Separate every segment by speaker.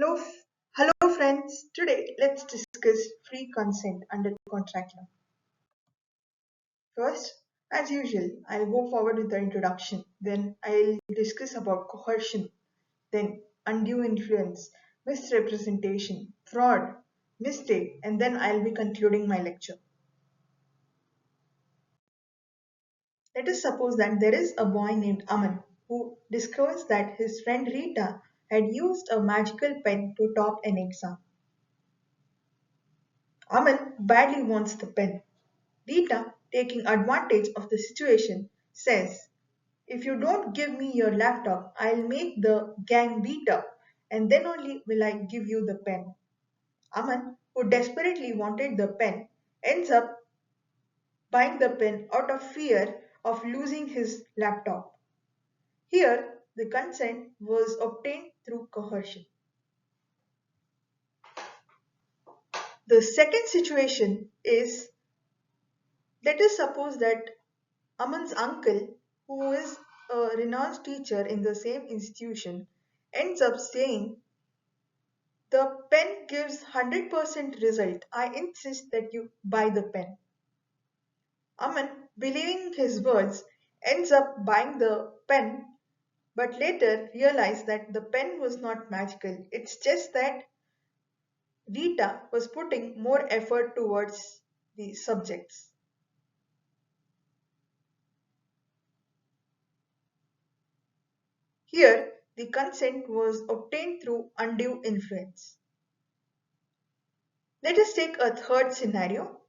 Speaker 1: Hello, hello friends. Today let's discuss free consent under contract law. First, as usual, I'll go forward with the introduction. Then I'll discuss about coercion, then undue influence, misrepresentation, fraud, mistake, and then I'll be concluding my lecture. Let us suppose that there is a boy named Aman who discovers that his friend Rita had used a magical pen to top an exam. Aman badly wants the pen. Rita, taking advantage of the situation, says, "If you don't give me your laptop, I'll make the gang beat up, and then only will I give you the pen." Aman, who desperately wanted the pen, ends up buying the pen out of fear of losing his laptop. Here, the consent was obtained through coercion. The second situation is, let us suppose that Aman's uncle, who is a renowned teacher in the same institution, ends up saying, "The pen gives 100% result. I insist that you buy the pen." Aman, believing his words, ends up buying the pen, but later realized that the pen was not magical. It's just that Rita was putting more effort towards the subjects. Here, the consent was obtained through undue influence. Let us take a third scenario.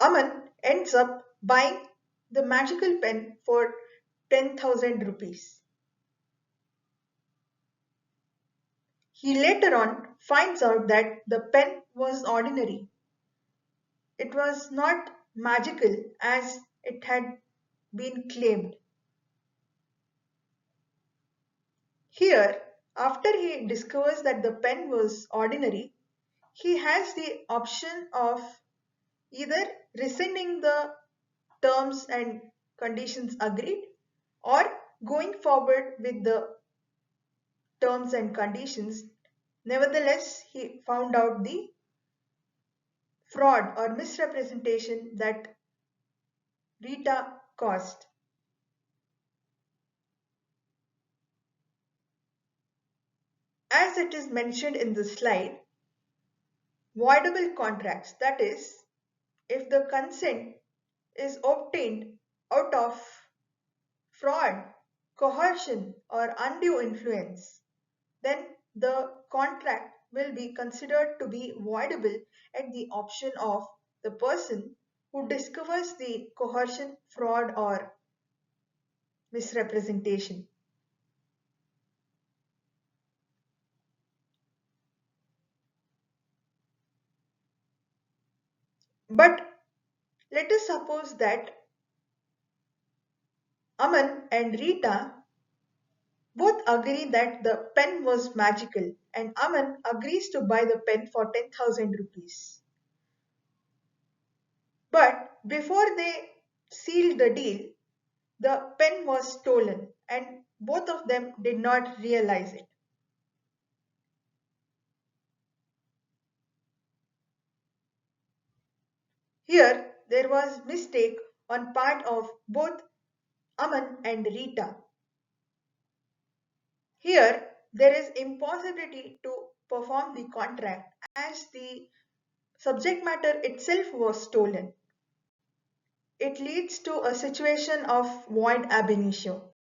Speaker 1: Aman ends up buying the magical pen for 10,000 rupees. He later on finds out that the pen was ordinary. It was not magical as it had been claimed. Here, after he discovers that the pen was ordinary, he has the option of either rescinding the terms and conditions agreed or going forward with the terms and conditions. Nevertheless, he found out the fraud or misrepresentation that Rita caused. As it is mentioned in the slide, voidable contracts, that is, if the consent is obtained out of fraud, coercion, or undue influence, then the contract will be considered to be voidable at the option of the person who discovers the coercion, fraud, or misrepresentation. But let us suppose that Aman and Rita both agree that the pen was magical and Aman agrees to buy the pen for 10,000 rupees. But before they sealed the deal, the pen was stolen and both of them did not realize it. Here, there was mistake on part of both Aman and Rita. Here, there is impossibility to perform the contract as the subject matter itself was stolen. It leads to a situation of void ab initio.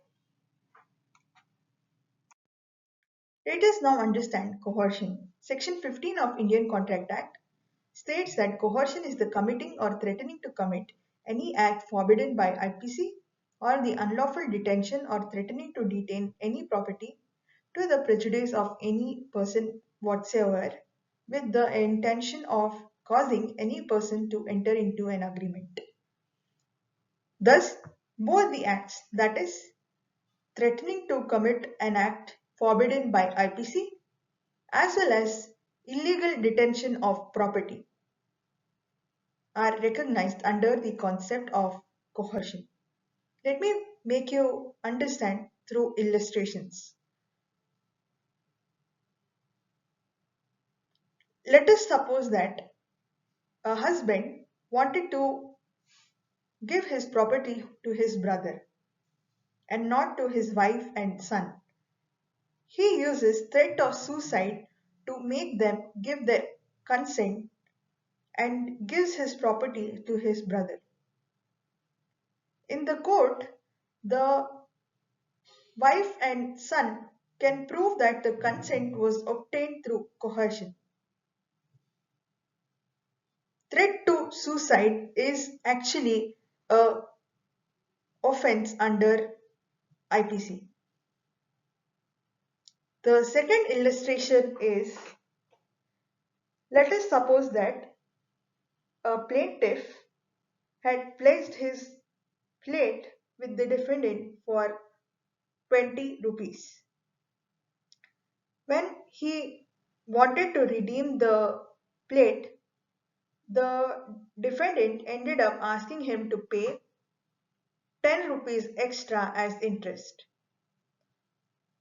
Speaker 1: Let us now understand coercion. Section 15 of Indian Contract Act states that coercion is the committing or threatening to commit any act forbidden by IPC or the unlawful detention or threatening to detain any property to the prejudice of any person whatsoever with the intention of causing any person to enter into an agreement. Thus, both the acts, that is, threatening to commit an act forbidden by IPC as well as illegal detention of property, are recognized under the concept of coercion. Let me make you understand through illustrations. Let us suppose that a husband wanted to give his property to his brother and not to his wife and son. He uses threat of suicide to make them give their consent and gives his property to his brother. In the court, the wife and son can prove that the consent was obtained through coercion. Threat to suicide is actually a offense under IPC. The second illustration is, let us suppose that a plaintiff had placed his plate with the defendant for 20 rupees. When he wanted to redeem the plate, the defendant ended up asking him to pay 10 rupees extra as interest.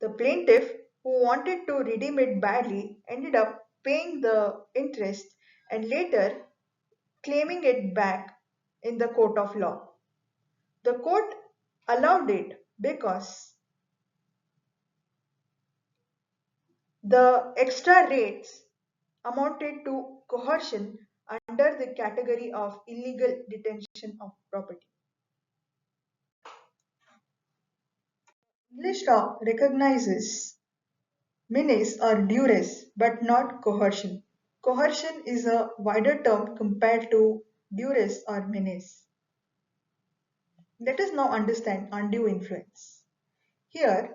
Speaker 1: The plaintiff, who wanted to redeem it badly, ended up paying the interest and later claiming it back in the court of law. The court allowed it because the extra rates amounted to coercion under the category of illegal detention of property. English law recognizes menace or duress but not coercion. Coercion is a wider term compared to duress or menace. Let us now understand undue influence. Here,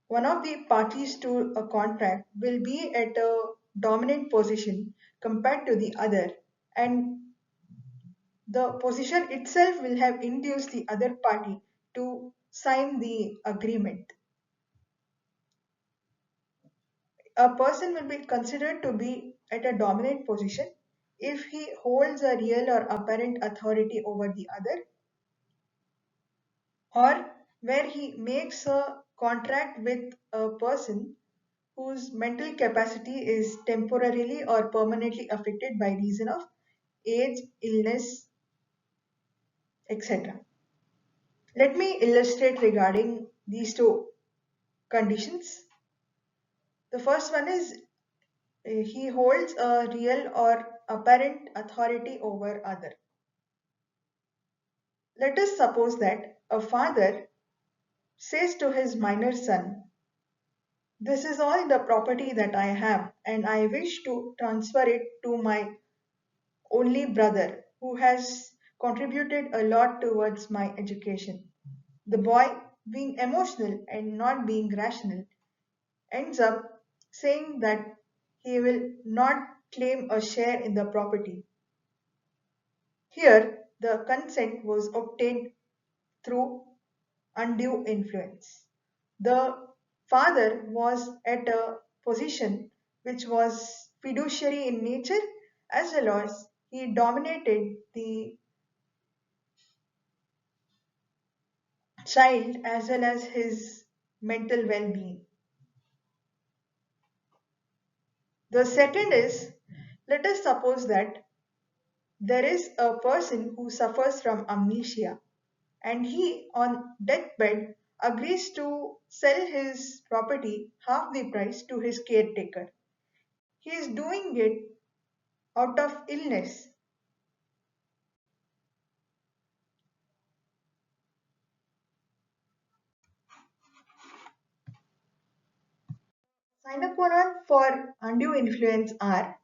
Speaker 1: one of the parties to a contract will be at a dominant position compared to the other, and the position itself will have induced the other party to sign the agreement. A person will be considered to be at a dominant position if he holds a real or apparent authority over the other, or where he makes a contract with a person whose mental capacity is temporarily or permanently affected by reason of age, illness, etc. Let me illustrate regarding these two conditions. The first one is he holds a real or apparent authority over other. Let us suppose that a father says to his minor son, "This is all the property that I have, and I wish to transfer it to my only brother who has contributed a lot towards my education." The boy, being emotional and not being rational, ends up saying that he will not claim a share in the property. Here, the consent was obtained through undue influence. The father was at a position which was fiduciary in nature, as well as he dominated the child as well as his mental well being. The second is, let us suppose that there is a person who suffers from amnesia and he, on deathbed, agrees to sell his property half the price to his caretaker. He is doing it out of illness. Sine qua non for undue influence are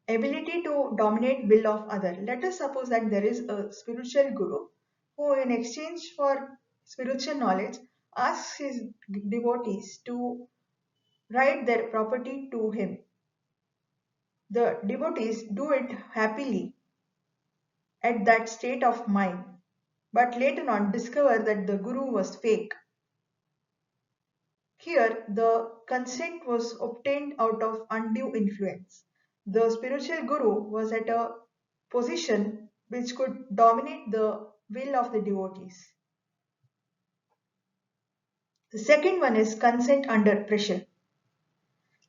Speaker 1: ability to dominate will of other. Let us suppose that there is a spiritual guru who, in exchange for spiritual knowledge, asks his devotees to write their property to him. The devotees do it happily at that state of mind, but later on discover that the guru was fake. Here, the consent was obtained out of undue influence. The spiritual guru was at a position which could dominate the will of the devotees. The second one is consent under pressure.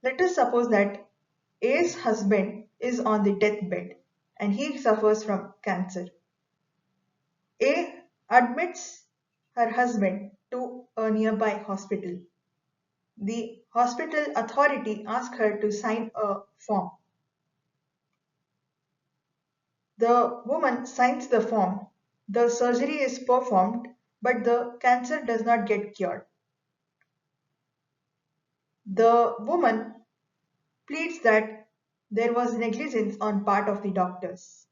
Speaker 1: Let us suppose that A's husband is on the deathbed and he suffers from cancer. A admits her husband to a nearby hospital. The hospital authority asks her to sign a form. The woman signs the form. The surgery is performed, but the cancer does not get cured. The woman pleads that there was negligence on part of the doctors.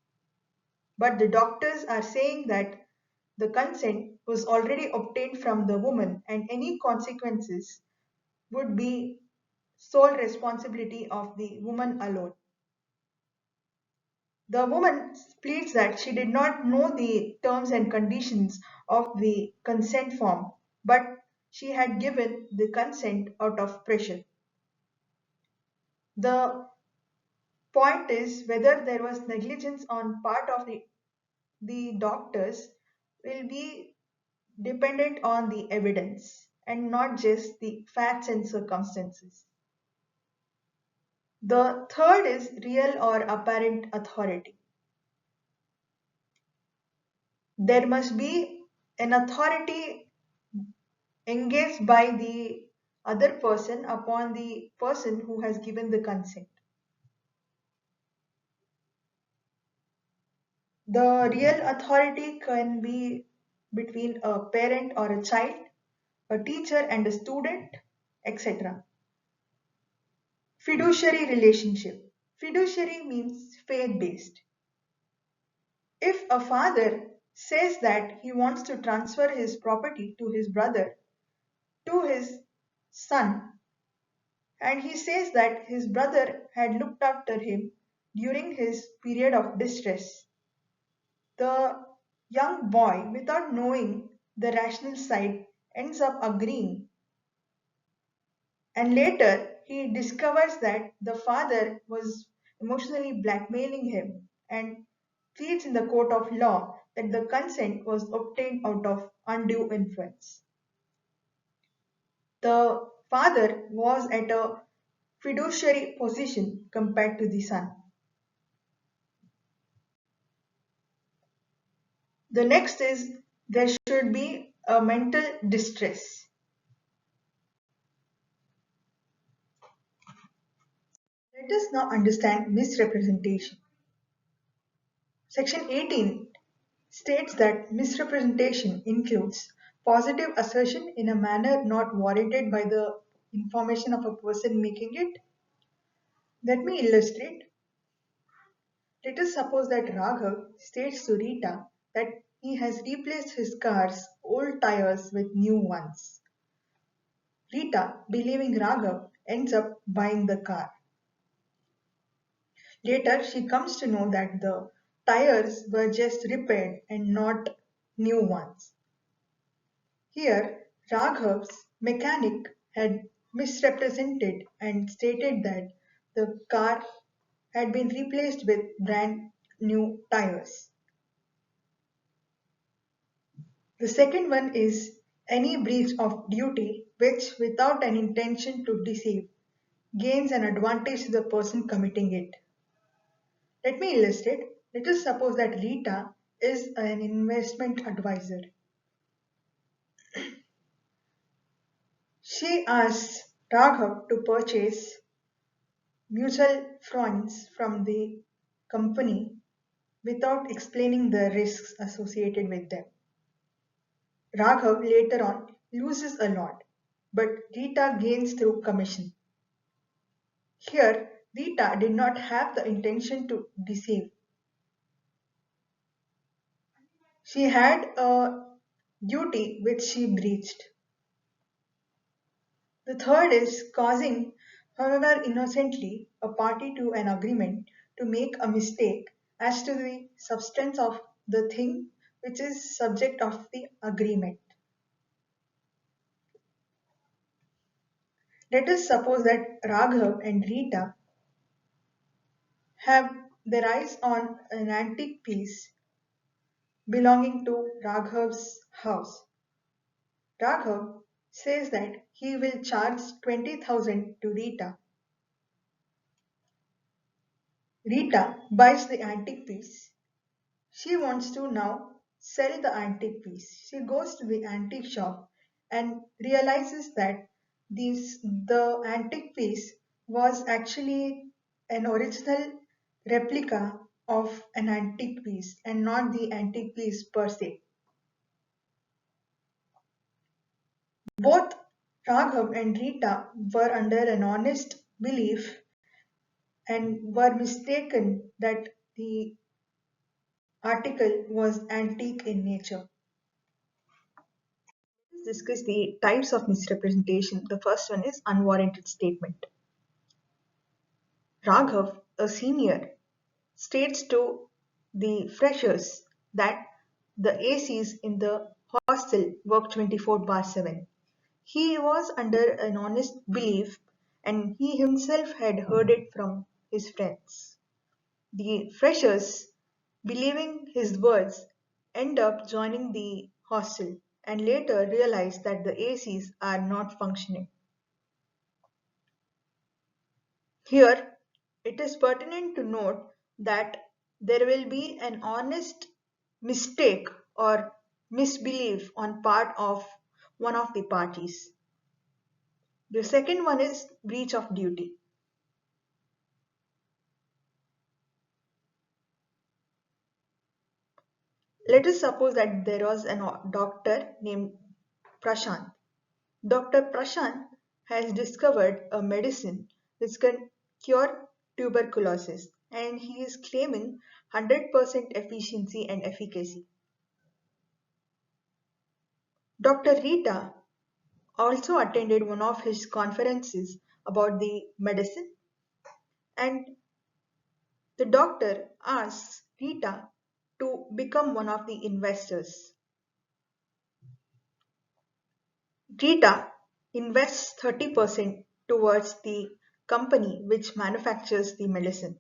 Speaker 1: But the doctors are saying that the consent was already obtained from the woman and any consequences would be sole responsibility of the woman alone. The woman pleads that she did not know the terms and conditions of the consent form, but she had given the consent out of pressure. The point is whether there was negligence on part of the doctors will be dependent on the evidence and not just the facts and circumstances. The third is real or apparent authority. There must be an authority engaged by the other person upon the person who has given the consent. The real authority can be between a parent or a child, a teacher and a student, etc. Fiduciary relationship. Fiduciary means faith based. If a father says that he wants to transfer his property to his brother, to his son, and he says that his brother had looked after him during his period of distress, the young boy, without knowing the rational side, ends up agreeing. And later, he discovers that the father was emotionally blackmailing him and pleads in the court of law that the consent was obtained out of undue influence. The father was at a fiduciary position compared to the son. The next is there should be a mental distress. Let us now understand misrepresentation. Section 18 states that misrepresentation includes positive assertion in a manner not warranted by the information of a person making it. Let me illustrate. Let us suppose that Raghav states to Rita that he has replaced his car's old tires with new ones. Rita, believing Raghav, ends up buying the car. Later, she comes to know that the tires were just repaired and not new ones. Here, Raghav's mechanic had misrepresented and stated that the car had been replaced with brand new tires. The second one is any breach of duty which, without an intention to deceive, gains an advantage to the person committing it. Let me illustrate. Let us suppose that Rita is an investment advisor. She asks Raghav to purchase mutual funds from the company without explaining the risks associated with them. Raghav later on loses a lot, but Rita gains through commission. Here, Rita did not have the intention to deceive. She had a duty which she breached. The third is causing, however innocently, a party to an agreement to make a mistake as to the substance of the thing which is subject of the agreement. Let us suppose that Raghav and Rita have their eyes on an antique piece belonging to Raghav's house. Raghav says that he will charge 20,000 to Rita. Rita buys the antique piece. She wants to now sell the antique piece. She goes to the antique shop and realizes that the antique piece was actually an original replica of an antique piece and not the antique piece per se. Both Raghav and Rita were under an honest belief and were mistaken that the article was antique in nature. Let's discuss the types of misrepresentation. The first one is unwarranted statement. Raghav, a senior, states to the freshers that the ACs in the hostel work 24 bar 7. He was under an honest belief and he himself had heard it from his friends. The freshers, believing his words, end up joining the hostel and later realize that the ACs are not functioning. Here, it is pertinent to note that there will be an honest mistake or misbelief on part of one of the parties. The second one is breach of duty. Let us suppose that there was a doctor named Prashant. Dr. Prashant has discovered a medicine which can cure tuberculosis and he is claiming 100% efficiency and efficacy. Dr. Rita also attended one of his conferences about the medicine and the doctor asks Rita to become one of the investors. Rita invests 30% towards the company which manufactures the medicine.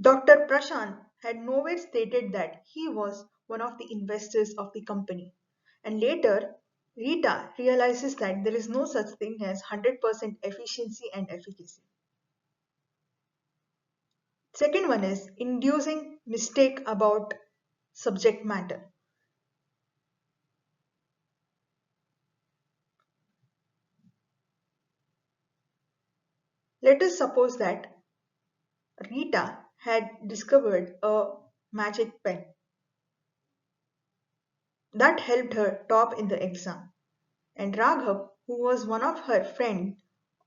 Speaker 1: Dr. Prashant had nowhere stated that he was one of the investors of the company. And later, Rita realizes that there is no such thing as 100% efficiency and efficacy. Second one is inducing mistake about subject matter. Let us suppose that Rita had discovered a magic pen that helped her top in the exam. And Raghav, who was one of her friend,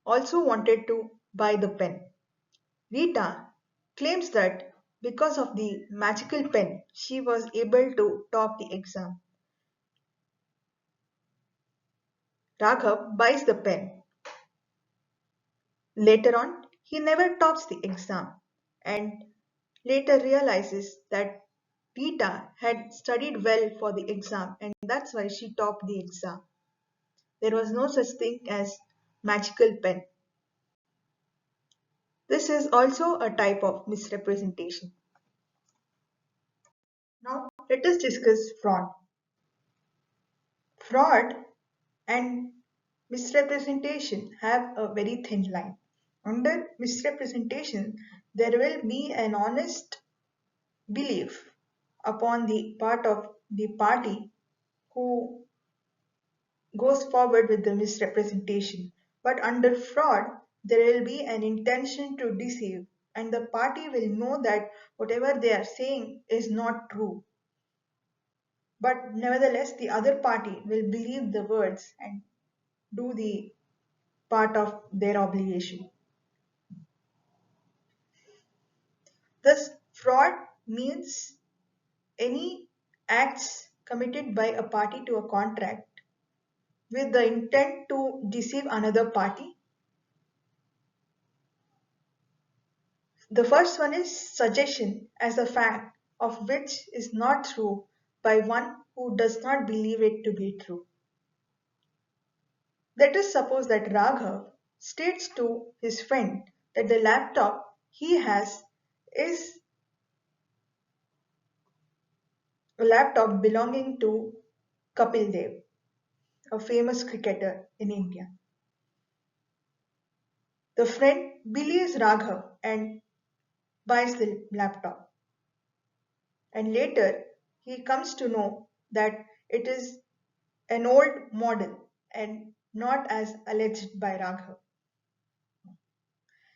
Speaker 1: also wanted to buy the pen. Rita claims that because of the magical pen, she was able to top the exam. Raghav buys the pen. Later on, he never tops the exam and later realizes that Rita had studied well for the exam and that's why she topped the exam. There was no such thing as magical pen. This is also a type of misrepresentation. Now let us discuss fraud. Fraud and misrepresentation have a very thin line. Under misrepresentation, there will be an honest belief upon the part of the party who goes forward with the misrepresentation. But under fraud, there will be an intention to deceive, and the party will know that whatever they are saying is not true. But nevertheless, the other party will believe the words and do the part of their obligation. Thus, fraud means any acts committed by a party to a contract with the intent to deceive another party. The first one is suggestion as a fact of which is not true by one who does not believe it to be true. Let us suppose that Raghav states to his friend that the laptop he has is a laptop belonging to Kapil Dev, a famous cricketer in India. The friend believes Raghav and buys the laptop. And later, he comes to know that it is an old model and not as alleged by Raghav.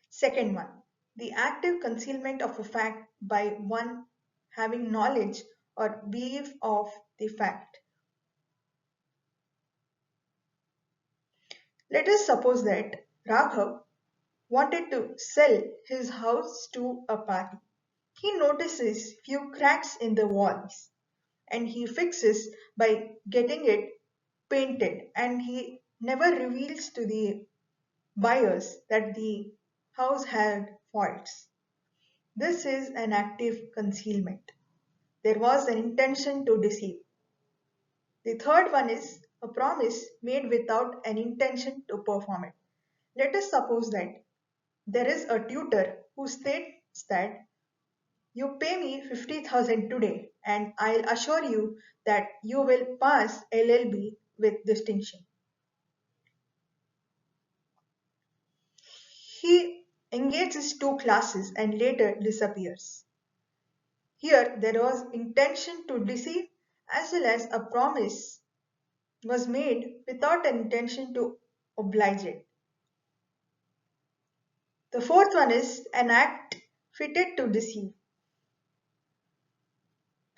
Speaker 1: Second one, the active concealment of a fact by one having knowledge or belief of the fact. Let us suppose that Raghav wanted to sell his house to a party. He notices few cracks in the walls and he fixes by getting it painted, and he never reveals to the buyers that the house had faults. This is an active concealment. There was an intention to deceive. The third one is a promise made without an intention to perform it. Let us suppose that there is a tutor who states that you pay me 50,000 today and I'll assure you that you will pass LLB with distinction. He engages two classes and later disappears. Here there was intention to deceive as well as a promise was made without an intention to oblige it. The fourth one is an act fitted to deceive.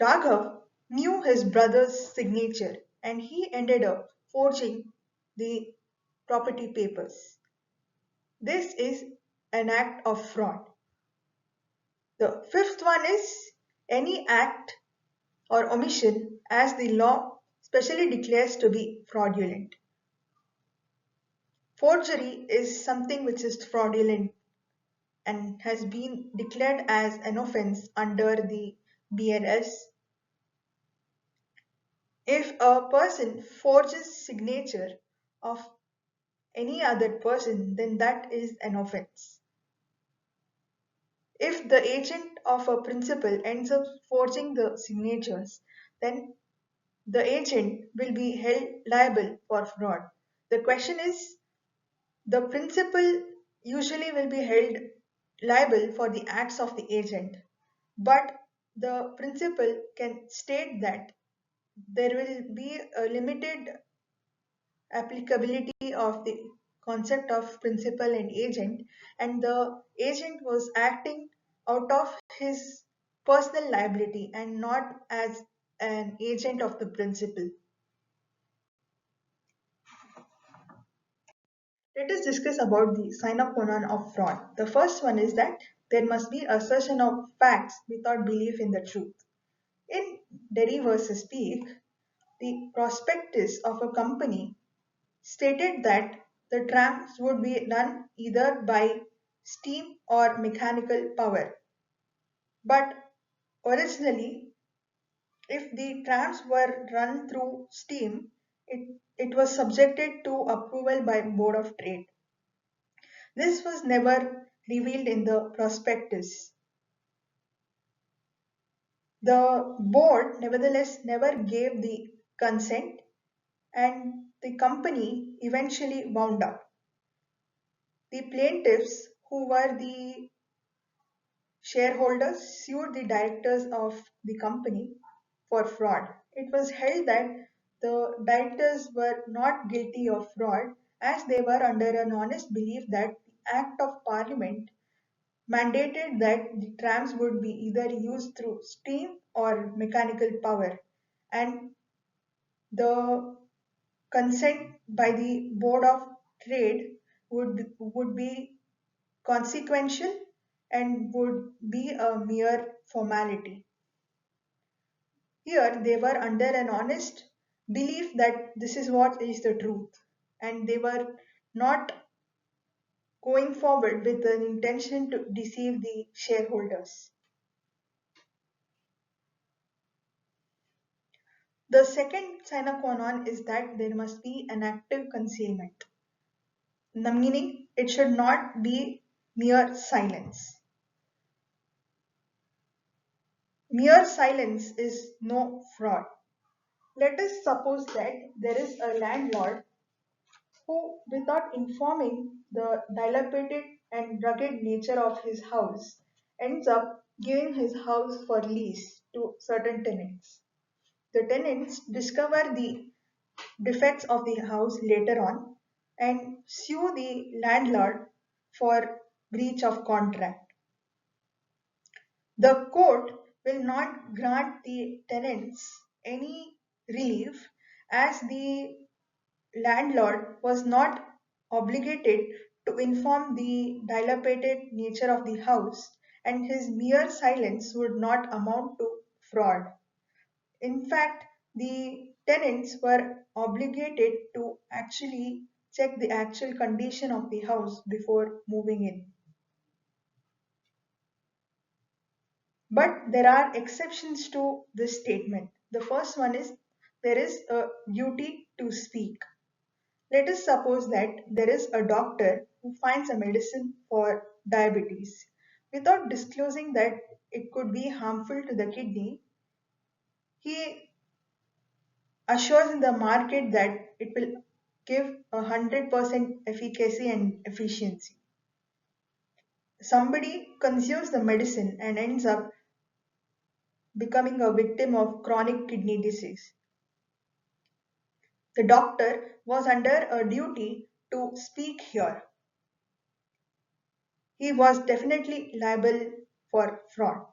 Speaker 1: Raghav knew his brother's signature and he ended up forging the property papers. This is an act of fraud. The fifth one is any act or omission as the law specially declares to be fraudulent. Forgery is something which is fraudulent and has been declared as an offense under the BNS. If a person forges signature of any other person, then that is an offense. If the agent of a principal ends up forging the signatures, then the agent will be held liable for fraud. The question is, the principal usually will be held liable for the acts of the agent, but the principal can state that there will be a limited applicability of the concept of principal and agent, and the agent was acting out of his personal liability and not as an agent of the principal. Let us discuss about the sine qua non of fraud. The first one is that there must be assertion of facts without belief in the truth. In Derry versus Peak, the prospectus of a company stated that the trams would be run either by steam or mechanical power. But originally, if the trams were run through steam, it was subjected to approval by Board of Trade. This was never revealed in the prospectus. The board nevertheless never gave the consent and the company eventually wound up. The plaintiffs, who were the shareholders, sued the directors of the company for fraud. It was held that the directors were not guilty of fraud as they were under an honest belief that the Act of Parliament mandated that the trams would be either used through steam or mechanical power, and the consent by the Board of Trade would be consequential and would be a mere formality. Here they were under an honest belief that this is what is the truth, and they were not going forward with an intention to deceive the shareholders. The second sine qua non is that there must be an active concealment. The meaning, it should not be mere silence. Mere silence is no fraud. Let us suppose that there is a landlord who, without informing the dilapidated and rugged nature of his house, ends up giving his house for lease to certain tenants. The tenants discover the defects of the house later on and sue the landlord for breach of contract. The court will not grant the tenants any relief as the landlord was not obligated to inform the dilapidated nature of the house, and his mere silence would not amount to fraud. In fact, the tenants were obligated to actually check the actual condition of the house before moving in. But there are exceptions to this statement. The first one is there is a duty to speak. Let us suppose that there is a doctor who finds a medicine for diabetes. Without disclosing that it could be harmful to the kidney, he assures in the market that it will give 100% efficacy and efficiency. Somebody consumes the medicine and ends up becoming a victim of chronic kidney disease. The doctor was under a duty to speak here. He was definitely liable for fraud.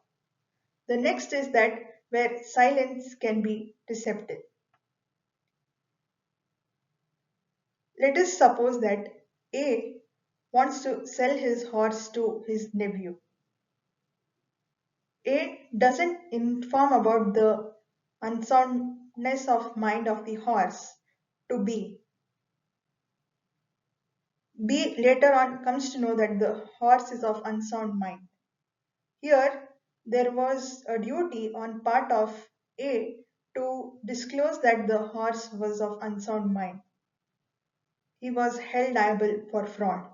Speaker 1: The next is that where silence can be deceptive. Let us suppose that A wants to sell his horse to his nephew. A doesn't inform about the unsoundness of mind of the horse to B. B later on comes to know that the horse is of unsound mind. Here, there was a duty on part of A to disclose that the horse was of unsound mind. He was held liable for fraud.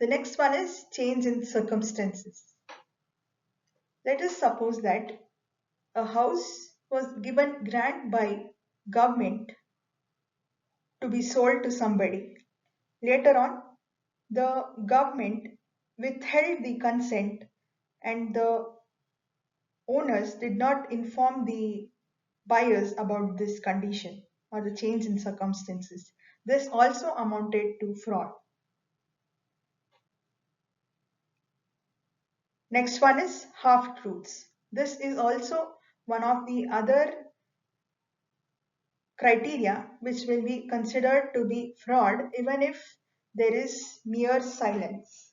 Speaker 1: The next one is change in circumstances. Let us suppose that a house was given grant by government to be sold to somebody. Later on, the government withheld the consent and the owners did not inform the buyers about this condition or the change in circumstances. This also amounted to fraud. Next one is half truths. This is also one of the other criteria which will be considered to be fraud even if there is mere silence.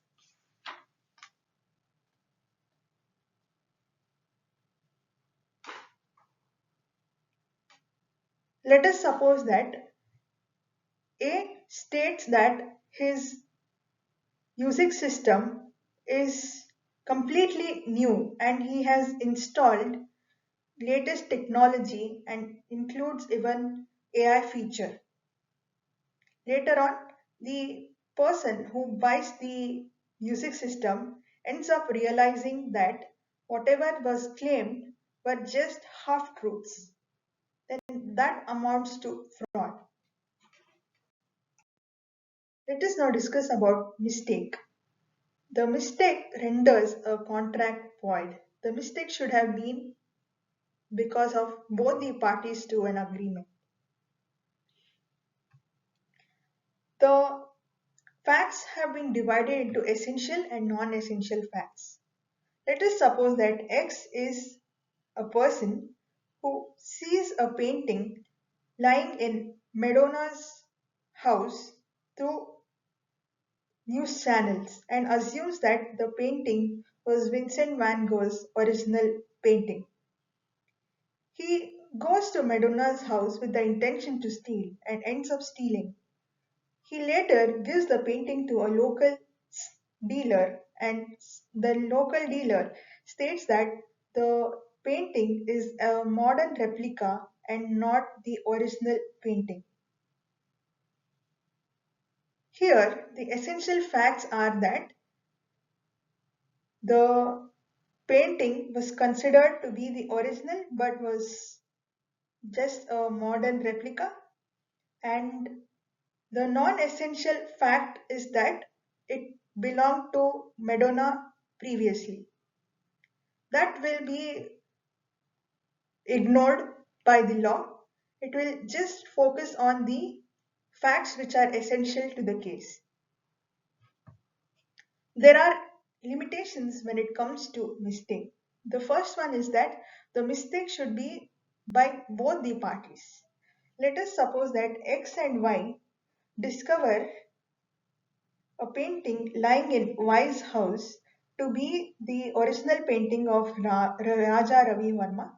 Speaker 1: Let us suppose that A states that his music system is completely new and he has installed latest technology and includes even AI feature. Later on, the person who buys the music system ends up realizing that whatever was claimed were just half truths. Then that amounts to fraud. Let us now discuss about mistake. The mistake renders a contract void. The mistake should have been because of both the parties to an agreement. The facts have been divided into essential and non-essential facts. Let us suppose that X is a person who sees a painting lying in Madonna's house through news channels and assumes that the painting was Vincent van Gogh's original painting. He goes to Madonna's house with the intention to steal and ends up stealing. He later gives the painting to a local dealer, and the local dealer states that the painting is a modern replica and not the original painting. Here, the essential facts are that the painting was considered to be the original but was just a modern replica, and The non-essential fact is that it belonged to Madonna previously. That will be ignored by the law. It will just focus on the facts which are essential to the case. There are limitations when it comes to mistake. The first one is that the mistake should be by both the parties. Let us suppose that X and Y discover a painting lying in Y's house to be the original painting of Raja Ravi Verma.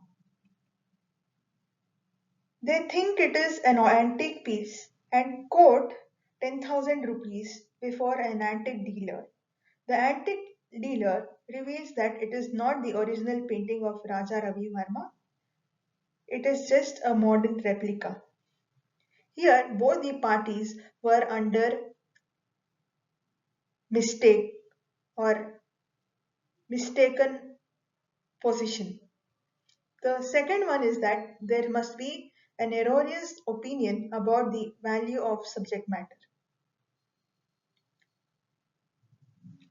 Speaker 1: They think it is an antique piece and quote 10,000 rupees before an antique dealer. The antique dealer reveals that it is not the original painting of Raja Ravi Verma, it is just a modern replica. Here, both the parties were under mistake or mistaken position. The second one is that there must be an erroneous opinion about the value of subject matter.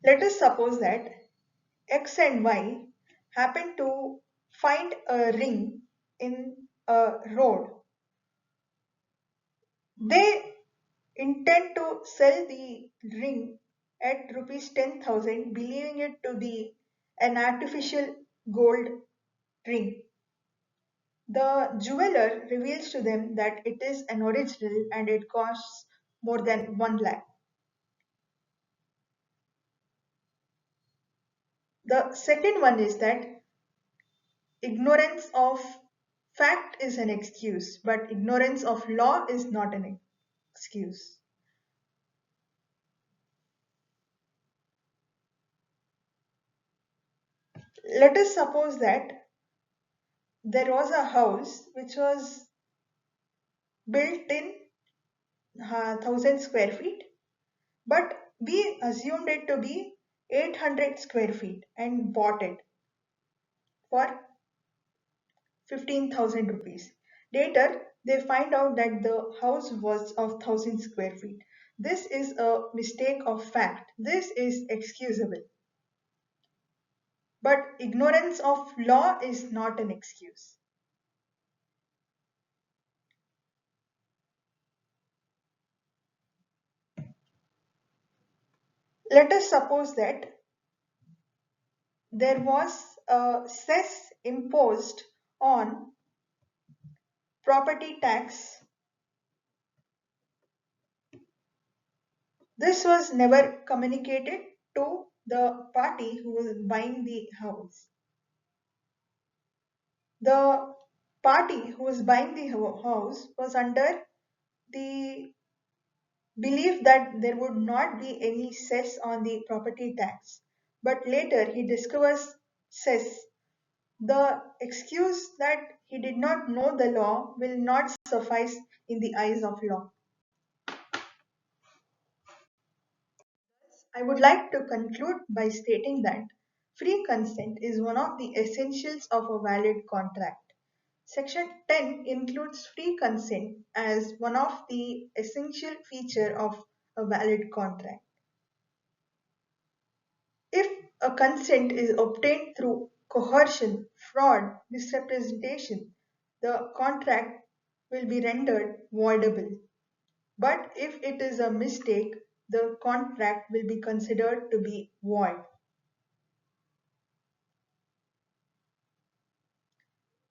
Speaker 1: Let us suppose that X and Y happen to find a ring in a road. They intend to sell the ring at rupees 10,000, believing it to be an artificial gold ring. The jeweler reveals to them that it is an original and it costs more than 1 lakh. The second one is that ignorance of fact is an excuse, but ignorance of law is not an excuse. Let us suppose that there was a house which was built in 1000 square feet, but we assumed it to be 800 square feet and bought it for 15,000 rupees. Later, they find out that the house was of 1000 square feet. This is a mistake of fact. This is excusable. But ignorance of law is not an excuse. Let us suppose that there was a cess imposed on property tax. This was never communicated to the party who was buying the house. The party who was buying the house was under the belief that there would not be any cess on the property tax. But later he discovers cess. The excuse that he did not know the law will not suffice in the eyes of law. I would like to conclude by stating that free consent is one of the essentials of a valid contract. Section 10 includes free consent as one of the essential feature of a valid contract. If a consent is obtained through coercion, fraud, misrepresentation, the contract will be rendered voidable. But if it is a mistake, the contract will be considered to be void.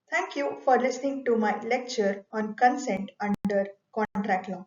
Speaker 1: Thank you for listening to my lecture on consent under contract law.